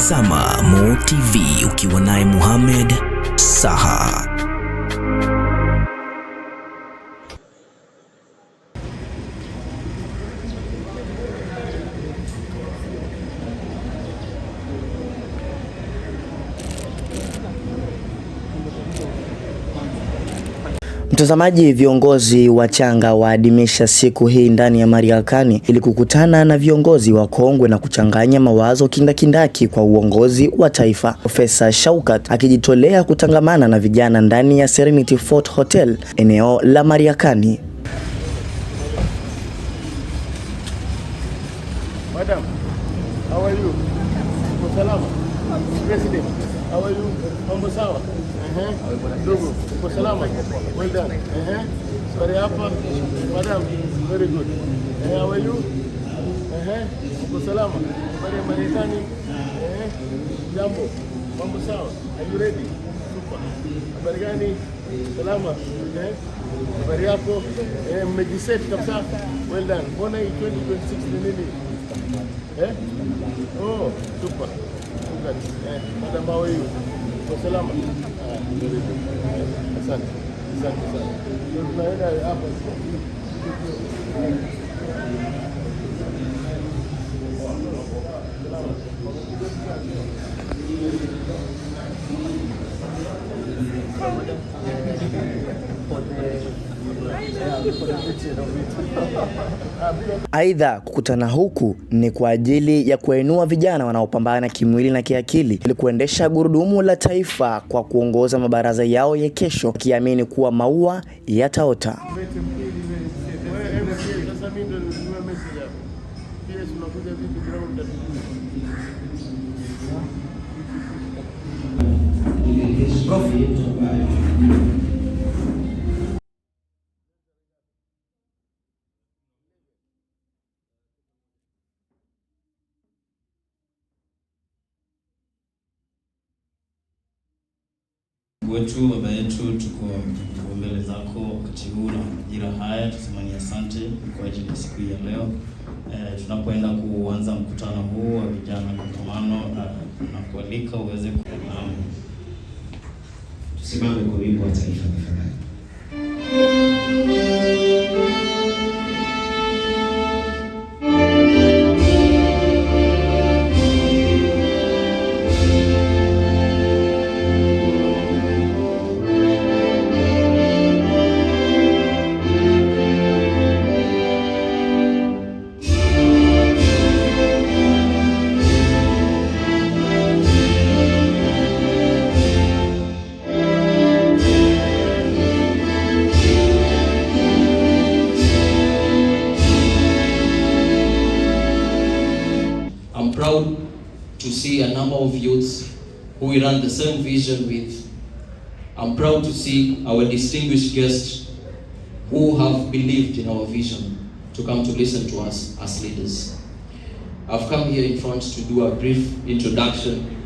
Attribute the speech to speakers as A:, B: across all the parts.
A: Unatazama Mo TV ukiwa naye Mohamed Saha.
B: Mtazamaji, viongozi wachanga waadhimisha siku hii ndani ya Mariakani ili kukutana na viongozi wa kongwe na kuchanganya mawazo kindakindaki kwa uongozi wa taifa. Profesa Shaukat akijitolea kutangamana na vijana ndani ya Serenity Fort Hotel eneo la Mariakani.
C: Madam, how are you? Salama. President, how are you? Mambo sawa? Ndugu, uko salama? Well done. Sorry hapa. Madam, very good. How are you? Uko salama? Habari ya Marekani? Jambo. Mambo sawa? Are you ready? Super. Habari gani? Salama. Habari yako? Mmejiset kabisa? Well done. Mbona 2026 ni nini? Oh, super. Good. Madam, how are you? Uko salama? Asante. Asante sana. Tunaenda hapa.
B: Aidha, kukutana huku ni kwa ajili ya kuinua vijana wanaopambana kimwili na kiakili ili kuendesha gurudumu la taifa kwa kuongoza mabaraza yao ya kesho, kiamini kuwa maua yataota.
D: Wetu baba yetu, tuko mbele zako wakati huu na majira haya, tusemani asante kwa ajili ya siku ya leo. Tunapoenda kuanza mkutano huu wa vijana kongamano na kualika uweze
E: tusimame kwa wimbo wa taifa tafadhali.
F: Proud to see a number of youths who we run the same vision with. I'm proud to see our distinguished guests who have believed in our vision to come to listen to us as leaders. I've come here in front to do a brief introduction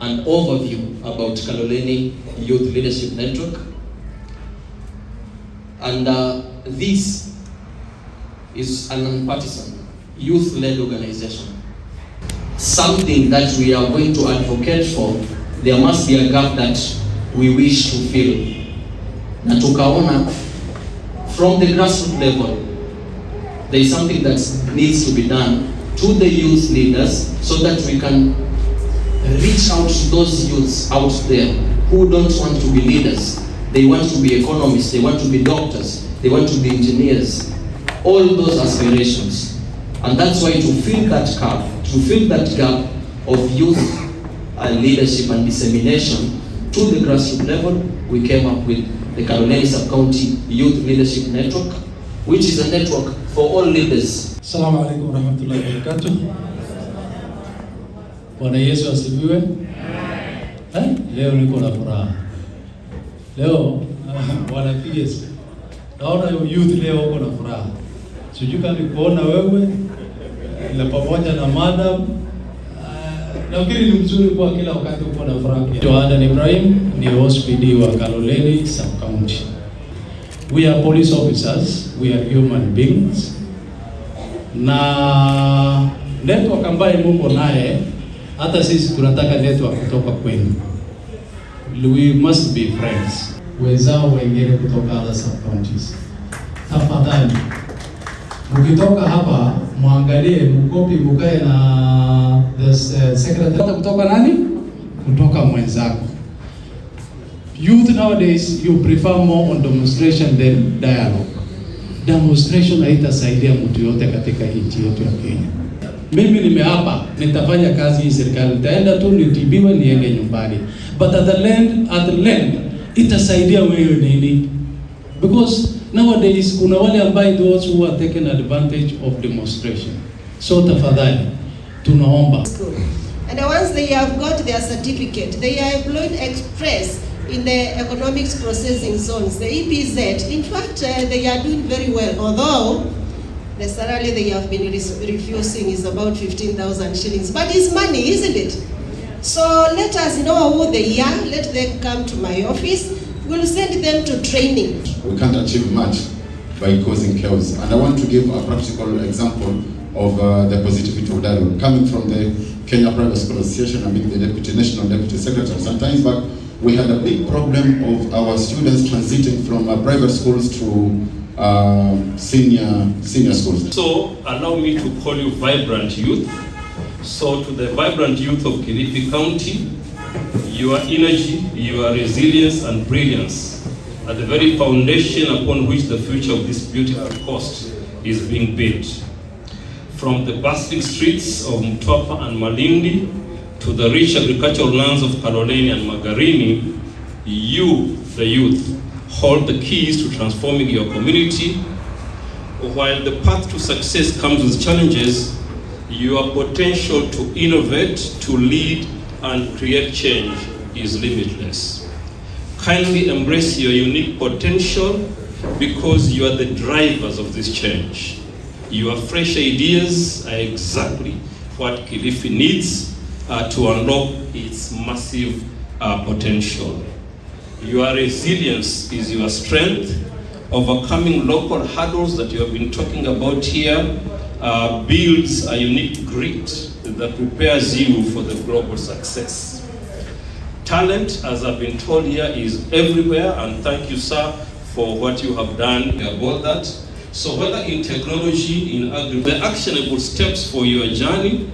F: and overview about Kaloleni Youth Leadership Network. And this is an nonpartisan youth-led organization. Something that we are going to advocate for. There must be a gap that we wish to fill. Na tukaona from the grassroots level there is something that needs to be done to the youth leaders so that we can reach out to those youths out there who don't want to be leaders. They want to be economists, they want to be doctors, they want to be engineers. All those aspirations. And that's why to fill that gap of youth leadership and dissemination to the grassroots level, we came up with the Kaloleni Sub-County Youth Leadership Network, which is a network for all leaders.
G: Assalamu alaikum warahmatullahi wabarakatuh. Bwana Yesu asifiwe. Leo niko na furaha. Leo Bwana PS. Naona youth leo uko na furaha. Sijui kama nikuona wewe na pamoja na madam. Nafikiri ni mzuri kwa kila wakati uko na furaha. Joadan Ibrahim ni OSPD wa Kaloleni Sub-County. We are police officers, we are human beings. Na network ambayo muko naye Hata sisi tunataka network kutoka kwenu. We must be friends. Wenzao wengine kutoka other sub-counties, tafadhali mkitoka hapa muangalie mkopi, mkae na the secretary kutoka nani, kutoka mwenzako. Youth nowadays you prefer more on demonstration than dialogue. Demonstration haitasaidia mtu yote katika nchi yetu ya Kenya. Mimi nimeapa nitafanya kazi hii serikali, nitaenda tu nitibiwe niende nyumbani, but at the end itasaidia wewe nini? Because nowadays kuna wale ambao those who are taken advantage of demonstration. So tafadhali tunaomba.
H: And once they have got their certificate, they are employed express in the economics processing zones, the EPZ. In fact, they are doing very well, although the salary they have been refusing is about 15,000 shillings. But it's money, isn't it? So let us know who they are, let them come to my office, we'll send them to training.
I: We can't achieve much by causing chaos. And I want to give a practical example of the positivity of dialogue. Coming from the Kenya Private School Association, I'm the National Deputy Secretary. Sometimes back, we had a big problem of our students transiting from private schools to senior schools.
J: So allow me to call you vibrant youth. So to the vibrant youth of Kilifi County, your energy, your resilience and brilliance are the very foundation upon which the future of this beautiful coast is being built. From the bustling streets of Mtwapa and Malindi to the rich agricultural lands of Kaloleni and Magarini, you, the youth, hold the keys to transforming your community. While the path to success comes with challenges, your potential to innovate, to lead, and create change is limitless. Kindly embrace your unique potential because you are the drivers of this change. Your fresh ideas are exactly what Kilifi needs to unlock its massive potential. Your resilience is your strength. Overcoming local hurdles that you have been talking about here builds a unique grit that prepares you for the global success. Talent, as I've been told here, is everywhere, and thank you, sir, for what you have done about that. So whether in technology, in agriculture, the actionable steps for your journey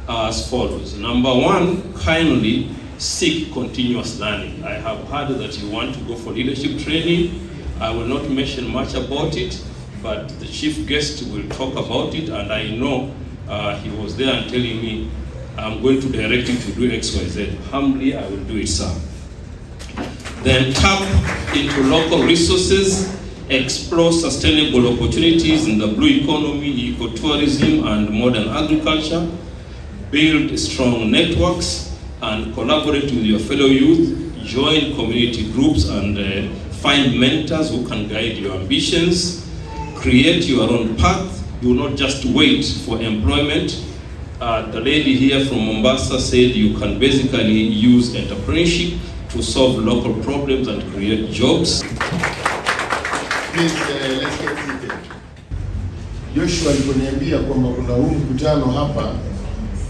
J: are as follows. Number one, kindly seek continuous learning. I have heard that you want to go for leadership training. I will not mention much about it, but the chief guest will talk about it, and I know he was there and telling me, I'm going to direct you to do XYZ. Humbly, I will do it, sir. Then tap into local resources, explore sustainable opportunities in the blue economy, ecotourism, and modern agriculture, build strong networks, and collaborate with your fellow youth, join community groups, and find mentors who can guide your ambitions, create your own path. Do not just wait for employment. The lady here from Mombasa said you can basically use entrepreneurship to solve local problems and create jobs.
C: Please, let's get seated. Joshua aliponiambia kwamba kuna huu mkutano hapa,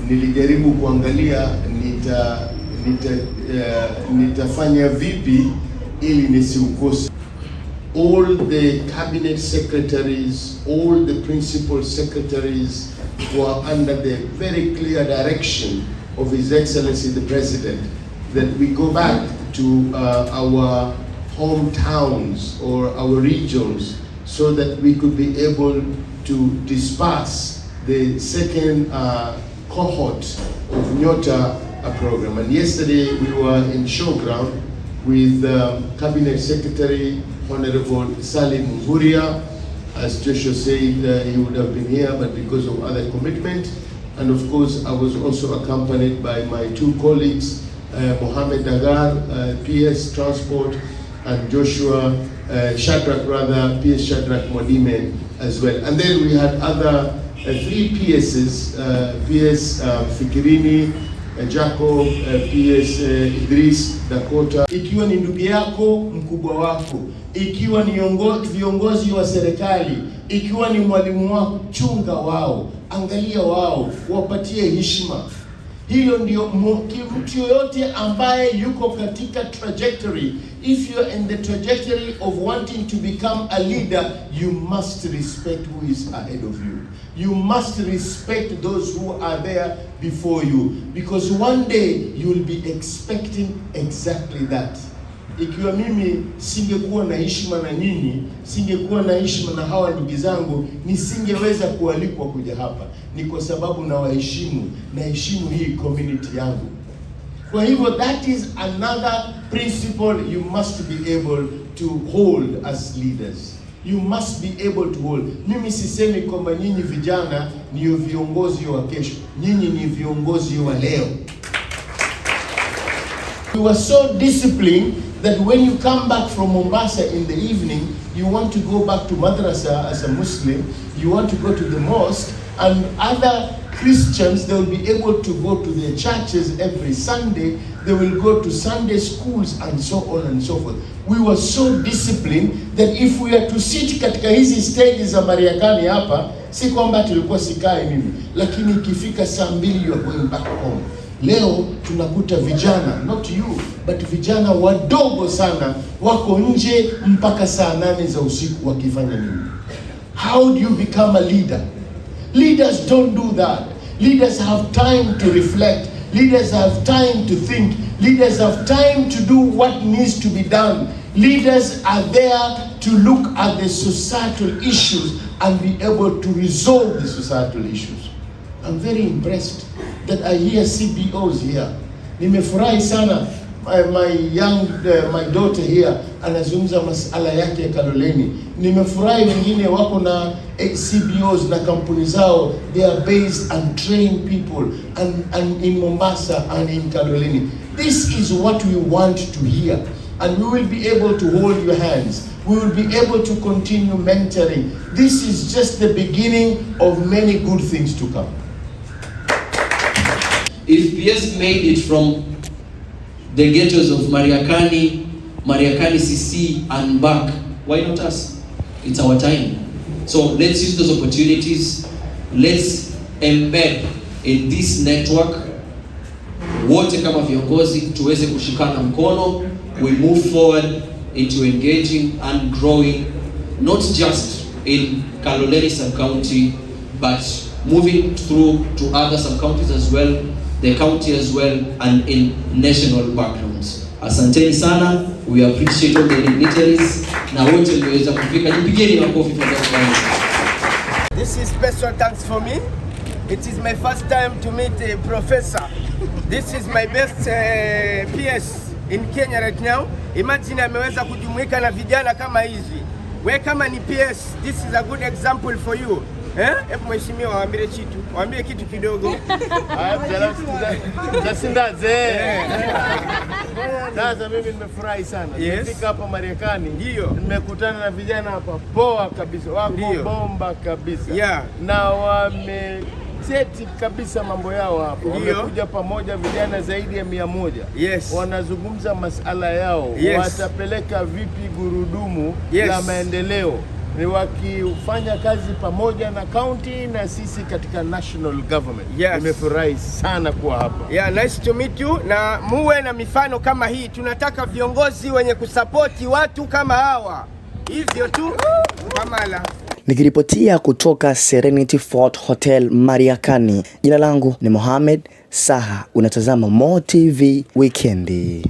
C: nilijaribu kuangalia nitafanya vipi ili nisiukose. All the cabinet secretaries, all the principal secretaries were under the very clear direction of His Excellency the President that we go back to our hometowns or our regions so that we could be able to disperse the second cohort of Nyota program. And yesterday we were in showground with Cabinet Secretary Honorable Salim Mvurya. As Joshua said, he would have been here, but because of other commitment. And of course, I was also accompanied by my two colleagues, Mohammed Dagar, PS Transport, and Joshua Shadrach, PS Shadrach Modime as well. And then we had other three PSs, PS Fikirini, Jacob, PS Idris Dakota. Ikiwa ni ndugu yako, mkubwa wako, ikiwa ni viongozi wa serikali, ikiwa ni mwalimu wako, chunga wao, angalia wao, wapatie heshima. Hilo ndio mtu yoyote ambaye yuko katika trajectory. If you're in the trajectory of wanting to become a leader, you must respect who is ahead of you. You must respect those who are there before you, because one day you will be expecting exactly that. Ikiwa mimi singekuwa na heshima na nyinyi, singekuwa na heshima na hawa ndugu zangu, nisingeweza kualikwa kuja hapa. Ni kwa sababu na waheshimu, na heshimu hii community yangu. Kwa hivyo that is another principle you must be able to hold as leaders. You must be able to hold. Mimi sisemi kwamba nyinyi vijana ni viongozi wa kesho. Nyinyi ni viongozi wa leo. You are so disciplined that when you come back from Mombasa in the evening, you want to go back to madrasa as a Muslim, you want to go to the mosque, and other Christians, they will be able to go to their churches every Sunday, they will go to Sunday schools and so on and so forth. We were so disciplined that if we are to sit katika hizi stages za Mariakani hapa, si kwamba tulikuwa sikai mimi, lakini ikifika saa 2 you are going back home. Leo tunakuta vijana, not you, but vijana wadogo sana wako nje mpaka saa 8 za usiku wakifanya nini? How do you become a leader? Leaders don't do that. Leaders have time to reflect. Leaders have time to think. Leaders have time to do what needs to be done. Leaders are there to look at the societal issues and be able to resolve the societal issues. I'm very impressed that I hear CBOs here. Nimefurahi sana my daughter here anazungumza masala yake ya Kaloleni. Nimefurahi wengine wako na CBOs na kampuni zao, they are based and train people and in Mombasa and in Kaloleni. This is what we want to hear, and we will be able to hold your hands. We will be able to continue mentoring. This is just the beginning of many good things to come.
F: If PS made it from the ghettos of Mariakani, CC and back, why not us? It's our time. So let's use those opportunities. Let's embed in this network. Wote kama viongozi tuweze kushikana mkono. We move forward into engaging and growing, not just in Kaloleni sub-county, but moving through to other sub-counties as well, the county as well, and in national backgrounds. Asanteni sana. We appreciate all the dignitaries. Na wote mmeweza kufika. Nipigeni makofi kwa sababu.
K: This is special thanks for me. It is my first time to meet a professor. This is my best PS in Kenya right now. Imagine ameweza kujumuika na vijana kama hizi. We kama ni PS, this is a good example for you. Hebu mheshimiwa waambie kitu kidogo.
C: Sasa mimi nimefurahi sana. Nimefika hapa Mariakani. Nimekutana na vijana hapa poa kabisa. Wako bomba kabisa. Na wameseti kabisa mambo yao hapa. Wamekuja pamoja vijana zaidi ya 100. Wanazungumza masala yao. Watapeleka vipi gurudumu la maendeleo. Ni wakifanya kazi pamoja na county na sisi katika national government. Nimefurahi sana kuwa hapa.
K: Nice to meet you. Na muwe na mifano kama hii. Tunataka viongozi wenye kusapoti watu kama hawa. Hivyo tu. Kamala.
B: Nikiripotia kutoka Serenity Fort Hotel Mariakani. Jina langu ni Mohamed Saha. Unatazama Mo TV Weekendi.